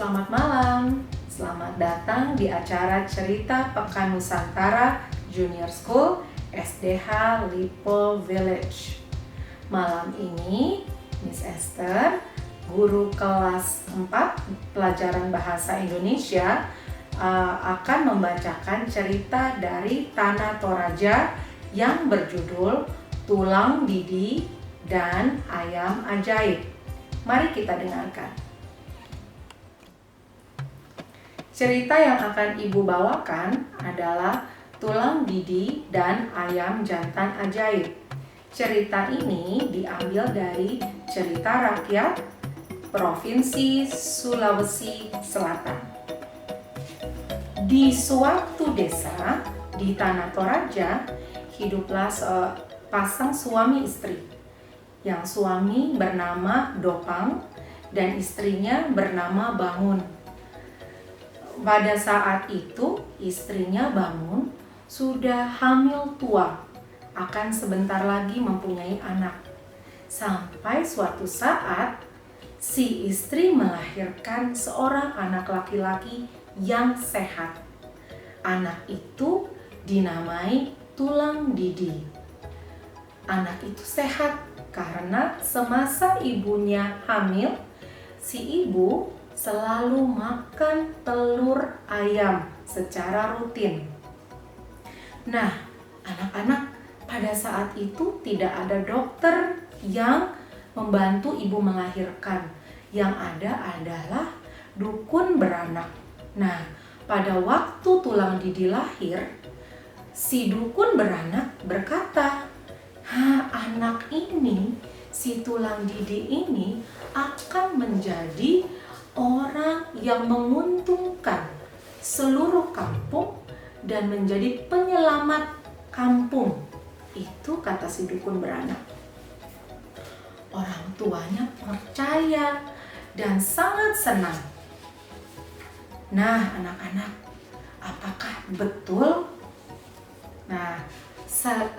Selamat malam, selamat datang di acara Cerita Pekan Nusantara Junior School SDH Lipo Village. Malam ini, Miss Esther, guru kelas 4 pelajaran bahasa Indonesia, akan membacakan cerita dari Tanah Toraja yang berjudul Tulang Didi dan Ayam Ajaib. Mari kita dengarkan. Cerita yang akan Ibu bawakan adalah Tulang Didi dan Ayam Jantan Ajaib. Cerita ini diambil dari cerita rakyat Provinsi Sulawesi Selatan. Di suatu desa di Tanah Toraja, hiduplah sepasang suami istri. Yang suami bernama Dopang dan istrinya bernama Bangun. Pada saat itu, istrinya Bangun sudah hamil tua, akan sebentar lagi mempunyai anak. Sampai suatu saat, si istri melahirkan seorang anak laki-laki yang sehat. Anak itu dinamai Tulang Didi. Anak itu sehat karena semasa ibunya hamil, si ibu selalu makan telur ayam secara rutin. Nah, anak-anak, pada saat itu tidak ada dokter yang membantu ibu melahirkan. Yang ada adalah dukun beranak. Nah, pada waktu Tulang Didi lahir, si dukun beranak berkata, anak ini, si Tulang Didi ini akan menjadi orang yang menguntungkan seluruh kampung dan menjadi penyelamat kampung. Itu kata si dukun beranak. Orang tuanya percaya dan sangat senang. Nah, anak-anak, apakah betul? Nah,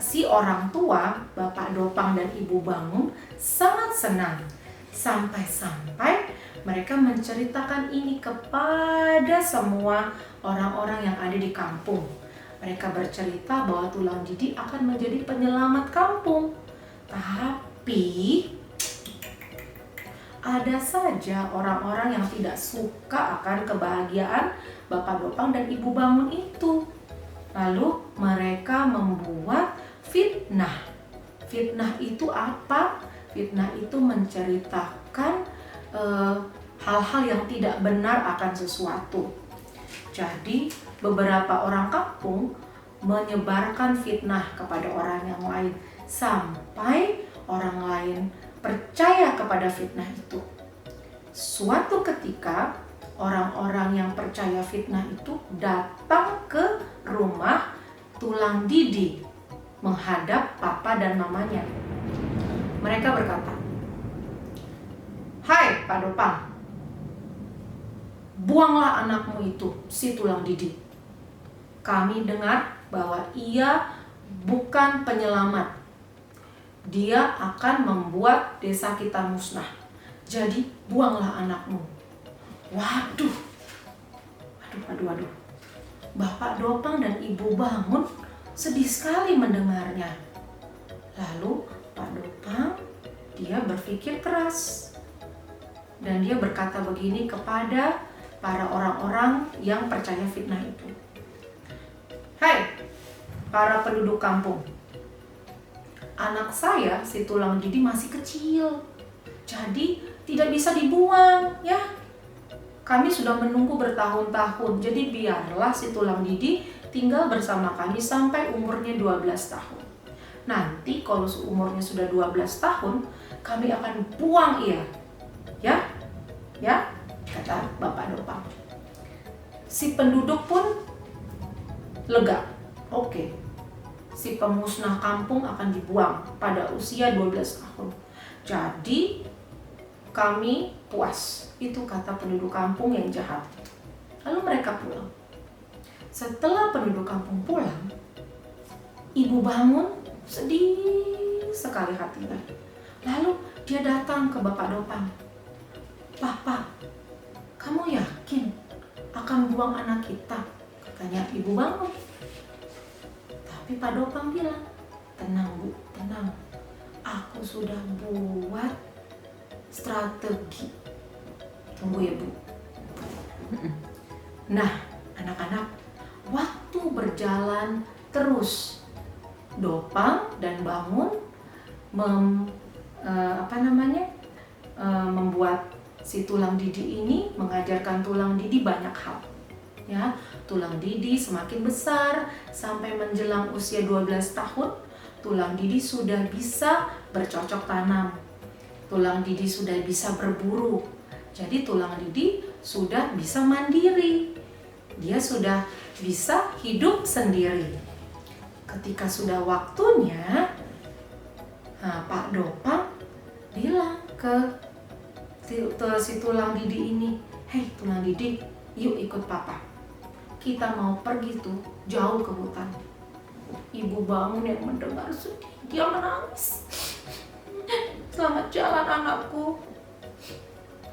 si orang tua, Bapak Dopang dan Ibu Bangun, sangat senang. Sampai-sampai mereka menceritakan ini kepada semua orang-orang yang ada di kampung. Mereka bercerita bahwa Tulang Didi akan menjadi penyelamat kampung. Tapi ada saja orang-orang yang tidak suka akan kebahagiaan Bapak Dopang dan Ibu Bangun itu. Lalu mereka membuat fitnah. Fitnah itu apa? Fitnah itu menceritakan hal-hal yang tidak benar akan sesuatu. Jadi beberapa orang kampung menyebarkan fitnah kepada orang yang lain sampai orang lain percaya kepada fitnah itu. Suatu ketika orang-orang yang percaya fitnah itu datang ke rumah Tulang Didi menghadap papa dan mamanya. Mereka berkata, "Hai Pak Dopang, buanglah anakmu itu, si Tulang Didi. Kami dengar bahwa ia bukan penyelamat. Dia akan membuat desa kita musnah. Jadi buanglah anakmu." Waduh. Bapak Dopang dan Ibu Bangun sedih sekali mendengarnya. Lalu Pak Dopang, dia berpikir keras. Dan dia berkata begini kepada para orang-orang yang percaya fitnah itu. "Hai, para penduduk kampung. Anak saya, si Tulang Didi, masih kecil. Jadi tidak bisa dibuang, ya. Kami sudah menunggu bertahun-tahun. Jadi biarlah si Tulang Didi tinggal bersama kami sampai umurnya 12 tahun. Nanti kalau umurnya sudah 12 tahun, kami akan buang ia. Ya, kata Bapak Dopang. Si penduduk pun lega. Oke. Si pemusnah kampung akan dibuang pada usia 12 tahun. Jadi kami puas. Itu kata penduduk kampung yang jahat. Lalu mereka pulang. Setelah penduduk kampung pulang, Ibu Bangun sedih sekali hatinya. Lalu dia datang ke Bapak Dopang. "Papa, kamu yakin akan buang anak kita, katanya Ibu Bangun. Tapi Pak Dopang bilang, tenang Bu, tenang. Aku sudah buat strategi. Tunggu ya Bu. Nah, anak-anak, waktu berjalan terus, Dopang dan Bangun membuat si tulang didi ini, mengajarkan tulang didi banyak hal. Ya, tulang didi semakin besar sampai menjelang usia 12 tahun, tulang didi sudah bisa bercocok tanam. Tulang didi sudah bisa berburu. Jadi tulang didi sudah bisa mandiri. Dia sudah bisa hidup sendiri. Ketika sudah waktunya, Pak Dopang bilang ke si tulang didi ini, "Hei tulang didi, yuk ikut Papa. Kita mau pergi tuh jauh ke hutan." Ibu Bangun yang mendengar sedih, dia menangis. "Selamat jalan anakku.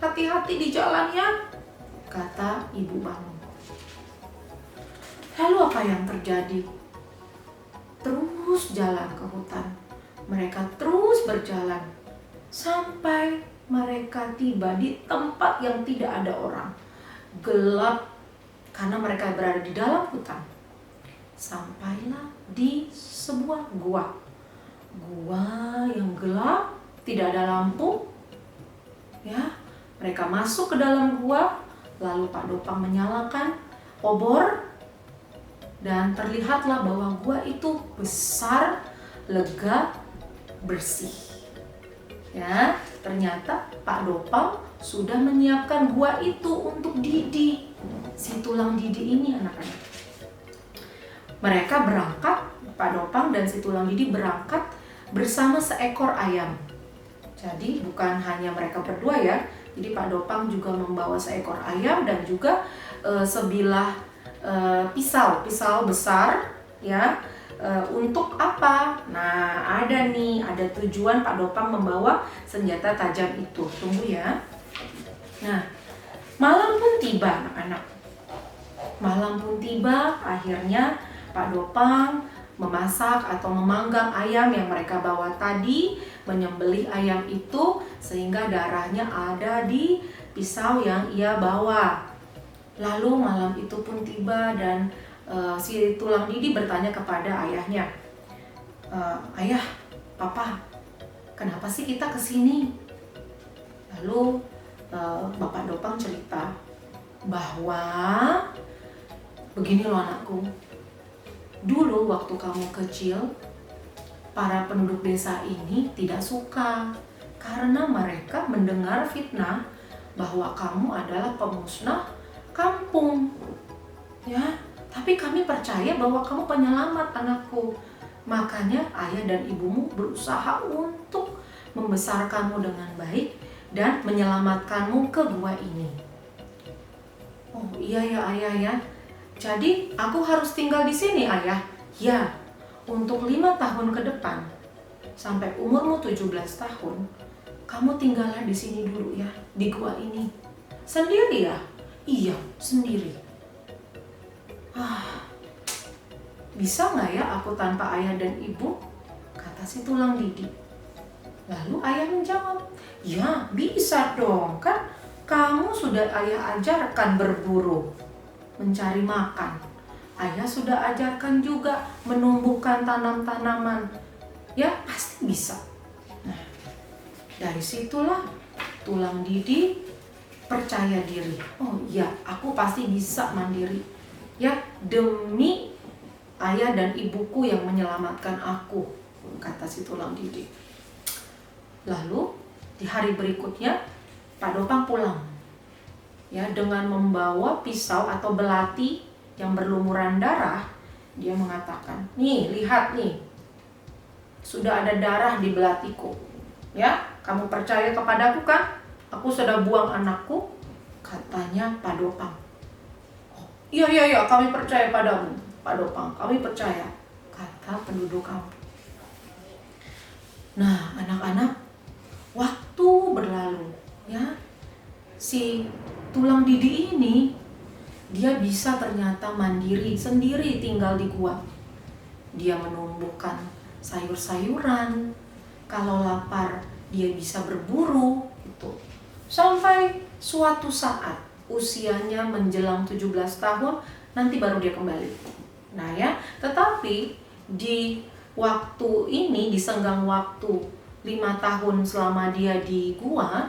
Hati-hati di jalan ya," kata Ibu Bangun. Lalu apa yang terjadi? Terus jalan ke hutan. Mereka terus berjalan sampai mereka tiba di tempat yang tidak ada orang. Gelap karena mereka berada di dalam hutan. Sampailah di sebuah gua. Gua yang gelap, tidak ada lampu. Ya, mereka masuk ke dalam gua, lalu Pak Dopang menyalakan obor dan terlihatlah bahwa gua itu besar, lega, bersih. Ya, ternyata Pak Dopang sudah menyiapkan gua itu untuk Didi, si tulang didi ini, anak-anak. Mereka berangkat, Pak Dopang dan si tulang didi berangkat bersama seekor ayam. Jadi bukan hanya mereka berdua ya. Jadi Pak Dopang juga membawa seekor ayam dan juga sebilah pisau besar ya. Untuk apa? Nah, ada tujuan Pak Dopang membawa senjata tajam itu. Tunggu ya. Nah, malam pun tiba, anak-anak. Malam pun tiba, akhirnya Pak Dopang memasak atau memanggang ayam yang mereka bawa tadi, menyembelih ayam itu sehingga darahnya ada di pisau yang ia bawa. Lalu malam itu pun tiba dan si tulang didi bertanya kepada ayahnya, "Ayah, Papa, kenapa sih kita kesini?" Lalu Bapak Dopang cerita bahwa, "Begini loh anakku, dulu waktu kamu kecil, para penduduk desa ini tidak suka karena mereka mendengar fitnah bahwa kamu adalah pemusnah kampung. Ya, tapi kami percaya bahwa kamu penyelamat anakku. Makanya ayah dan ibumu berusaha untuk membesarkanmu dengan baik dan menyelamatkanmu ke gua ini." "Oh iya ya ayah ya. Jadi aku harus tinggal di sini ayah?" "Ya, untuk 5 tahun ke depan sampai umurmu 17 tahun, kamu tinggallah di sini dulu ya, di gua ini." "Sendiri ya?" "Iya, sendiri." "Bisa nggak ya aku tanpa ayah dan ibu?" kata si tulang didi. Lalu ayah menjawab, "Ya bisa dong, kan kamu sudah ayah ajarkan berburu, mencari makan. Ayah sudah ajarkan juga menumbuhkan tanam-tanaman. Ya pasti bisa." Nah, dari situlah tulang didi percaya diri. "Oh iya, aku pasti bisa mandiri. Ya, demi ayah dan ibuku yang menyelamatkan aku," kata si tulang didi. Lalu di hari berikutnya Pak Dopang pulang ya dengan membawa pisau atau belati yang berlumuran darah. Dia mengatakan, "Nih, lihat nih. Sudah ada darah di belatiku. Ya, kamu percaya kepadaku kan? Aku sudah buang anakku," katanya Pak Dopang. "Oh, iya, kami percaya padamu, Pak Dopang. Kami percaya," kata penduduk kampung. Nah, anak-anak, waktu berlalu ya. Si tulang didi ini dia bisa ternyata mandiri sendiri tinggal di gua. Dia menumbuhkan sayur-sayuran, kalau lapar dia bisa berburu gitu. Sampai suatu saat usianya menjelang 17 tahun, nanti baru dia kembali. Nah ya, tetapi di waktu ini, di senggang waktu 5 tahun selama dia di gua,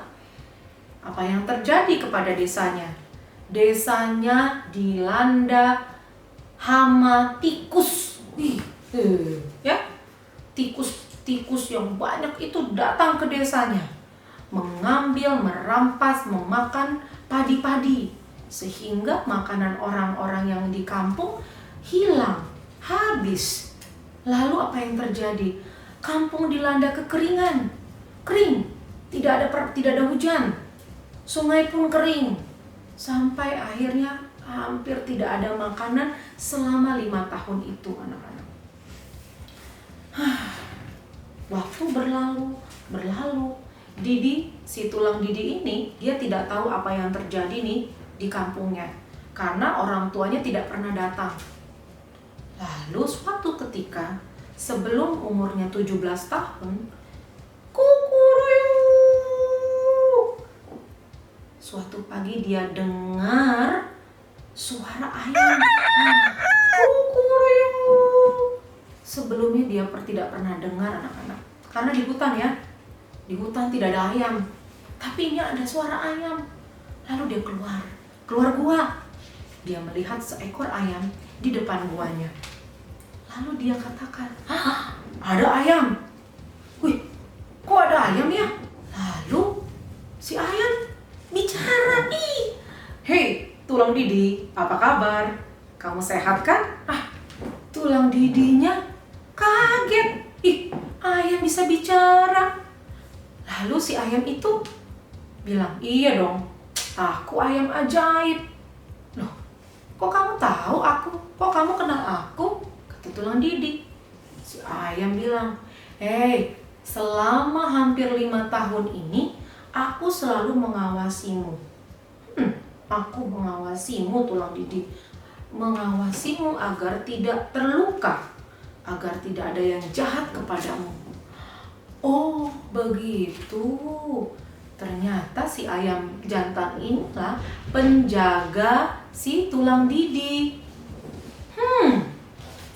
apa yang terjadi kepada desanya? Desanya dilanda hama tikus. Ya, tikus yang banyak itu datang ke desanya, mengambil, merampas, memakan padi-padi, sehingga makanan orang-orang yang di kampung hilang, habis. Lalu apa yang terjadi? Kampung dilanda kekeringan, kering, tidak ada hujan, sungai pun kering, sampai akhirnya hampir tidak ada makanan selama 5 tahun itu, anak-anak. Waktu berlalu. Didi, si tulang Didi ini, dia tidak tahu apa yang terjadi nih di kampungnya, karena orang tuanya tidak pernah datang. Lalu suatu ketika, sebelum umurnya 17 tahun, kukuruyuk. Suatu pagi dia dengar suara ayam. Kukuruyuk. Sebelumnya dia tidak pernah dengar, anak-anak. Karena di hutan ya, di hutan tidak ada ayam. Tapi ini ada suara ayam. Lalu dia keluar gua. Dia melihat seekor ayam di depan guanya. Lalu dia katakan, ada ayam. Wih, kok ada ayam ya? Lalu si ayam bicara. Hei, tulang Didi, apa kabar? Kamu sehat kan? Tulang Didinya kaget. Ayam bisa bicara. Lalu si ayam itu bilang, iya dong, aku ayam ajaib. Loh, kok kamu tahu aku? Kok kamu kenal aku? Kata tulang Didi. Si ayam bilang, hei, selama hampir 5 tahun ini, aku selalu mengawasimu. Aku mengawasimu, tulang Didi. Mengawasimu agar tidak terluka, agar tidak ada yang jahat kepadamu. Oh, begitu. Ternyata si ayam jantan inilah penjaga si tulang Didi.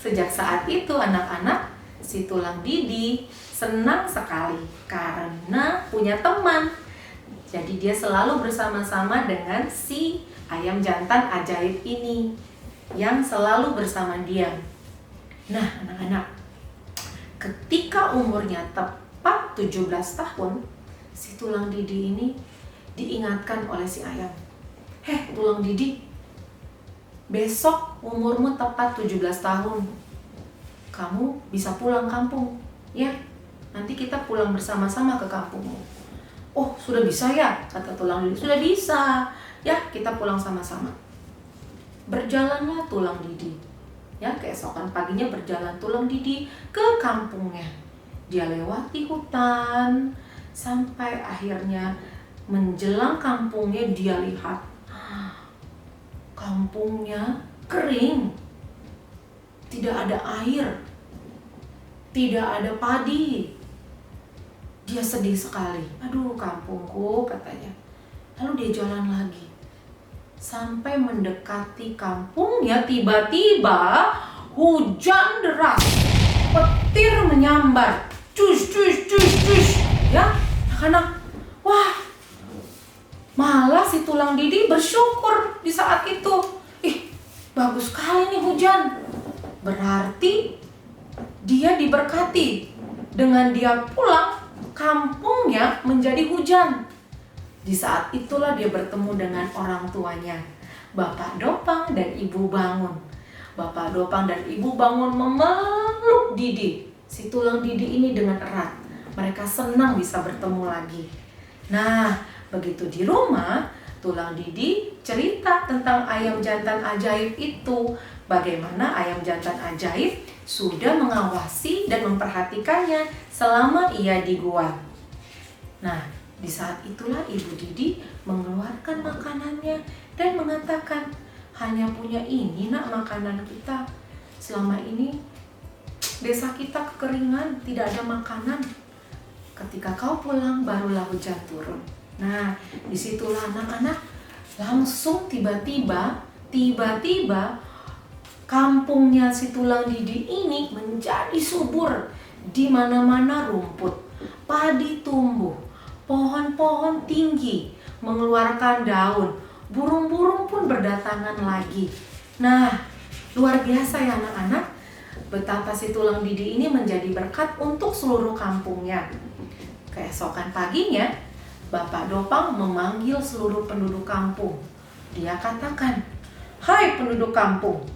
Sejak saat itu anak-anak, si tulang Didi senang sekali karena punya teman. Jadi dia selalu bersama-sama dengan si ayam jantan ajaib ini yang selalu bersama dia. Nah, anak-anak, ketika umurnya tepat 17 tahun, si tulang Didi ini diingatkan oleh si ayam. Tulang Didi, besok umurmu tepat 17 tahun. Kamu bisa pulang kampung, ya. Nanti kita pulang bersama-sama ke kampungmu. Oh, sudah bisa ya? Kata tulang Didi. Sudah bisa. Ya, kita pulang sama-sama. Berjalanlah tulang Didi. Ya, keesokan paginya berjalan tulang Didi ke kampungnya. Dia lewati hutan sampai akhirnya menjelang kampungnya dia lihat kampungnya kering. Tidak ada air. Tidak ada padi. Dia sedih sekali. Aduh, kampungku, katanya. Lalu dia jalan lagi. Sampai mendekati kampungnya, tiba-tiba hujan deras. Petir menyambar. Cus. Ya, anak-anak. Wah, malah si tulang Didi bersyukur di saat itu. Bagus sekali nih hujan. Berarti dia diberkati. Dengan dia pulang, kampungnya menjadi hujan. Di saat itulah dia bertemu dengan orang tuanya, Bapak Dopang dan Ibu Bangun. Bapak Dopang dan Ibu Bangun memeluk Didi, si tulang Didi ini dengan erat. Mereka senang bisa bertemu lagi. Nah, begitu di rumah, tulang Didi cerita tentang ayam jantan ajaib itu. Bagaimana ayam jantan ajaib sudah mengawasi dan memperhatikannya selama ia di gua. Nah, di saat itulah Ibu Didi mengeluarkan makanannya dan mengatakan, hanya punya ini nak makanan kita. Selama ini desa kita kekeringan, tidak ada makanan. Ketika kau pulang barulah hujan turun. Nah, disitulah anak-anak langsung tiba-tiba kampungnya si tulang didi ini menjadi subur. Di mana-mana rumput, padi tumbuh, pohon-pohon tinggi mengeluarkan daun, burung-burung pun berdatangan lagi. Nah, luar biasa ya anak-anak, betapa si tulang didi ini menjadi berkat untuk seluruh kampungnya. Keesokan paginya, Bapak Dopang memanggil seluruh penduduk kampung. Dia katakan, "Hai penduduk kampung,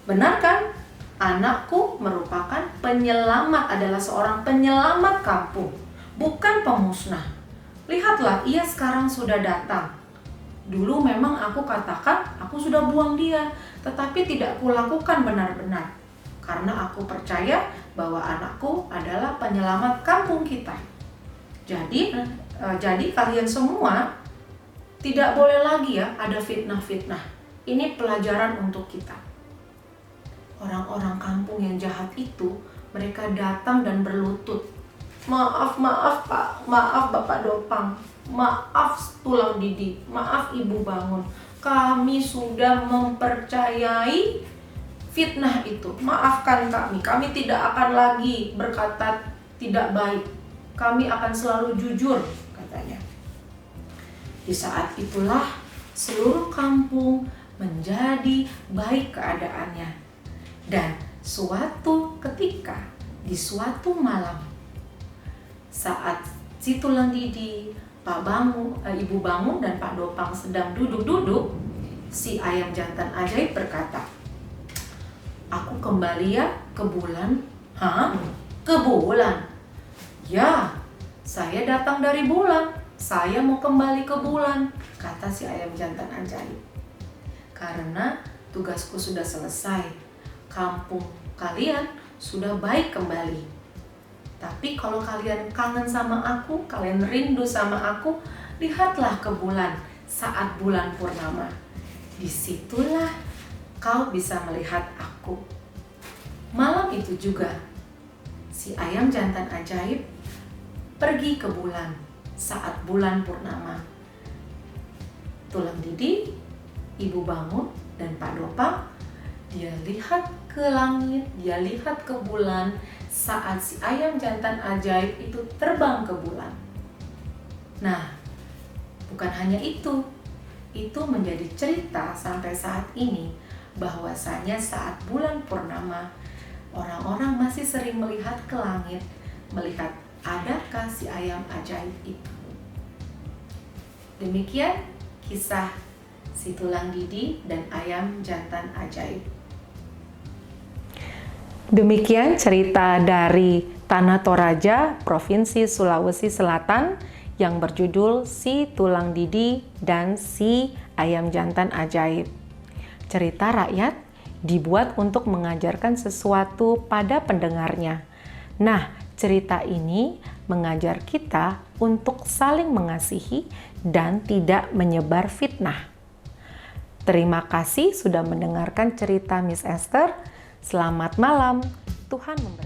benar kan? Anakku merupakan penyelamat, adalah seorang penyelamat kampung, bukan pemusnah. Lihatlah, ia sekarang sudah datang. Dulu memang aku katakan aku sudah buang dia, tetapi tidak kulakukan benar-benar. Karena aku percaya bahwa anakku adalah penyelamat kampung kita. Jadi kalian semua tidak boleh lagi ya ada fitnah-fitnah. Ini pelajaran untuk kita." Orang-orang kampung yang jahat itu, mereka datang dan berlutut. Maaf Pak, maaf Bapak Dopang, maaf tulang didi, maaf Ibu Bangun. Kami sudah mempercayai fitnah itu. Maafkan kami tidak akan lagi berkata tidak baik. Kami akan selalu jujur, katanya. Di saat itulah seluruh kampung menjadi baik keadaannya. Dan suatu ketika, di suatu malam, saat si tulang didi, Ibu Bangun dan Pak Dopang sedang duduk-duduk, si ayam jantan ajaib berkata, "Aku kembali ya ke bulan." "Hah? Ke bulan?" "Ya, saya datang dari bulan. Saya mau kembali ke bulan," kata si ayam jantan ajaib. "Karena tugasku sudah selesai. Kampung kalian sudah baik kembali. Tapi kalau kalian kangen sama aku, kalian rindu sama aku, lihatlah ke bulan saat bulan purnama. Disitulah kau bisa melihat aku." Malam itu juga, si ayam jantan ajaib pergi ke bulan saat bulan purnama. Tulang didi, Ibu Bangun, dan Pak Dopang, dia lihat ke langit, dia lihat ke bulan saat si ayam jantan ajaib itu terbang ke bulan. Nah, bukan hanya itu menjadi cerita sampai saat ini, bahwasanya saat bulan purnama, orang-orang masih sering melihat ke langit, melihat adakah si ayam ajaib itu. Demikian kisah si tulang didi dan ayam jantan ajaib. Demikian cerita dari Tanah Toraja, Provinsi Sulawesi Selatan yang berjudul Si Tulang Didi dan Si Ayam Jantan Ajaib. Cerita rakyat dibuat untuk mengajarkan sesuatu pada pendengarnya. Nah, cerita ini mengajar kita untuk saling mengasihi dan tidak menyebar fitnah. Terima kasih sudah mendengarkan cerita Miss Esther. Selamat malam, Tuhan memberkati.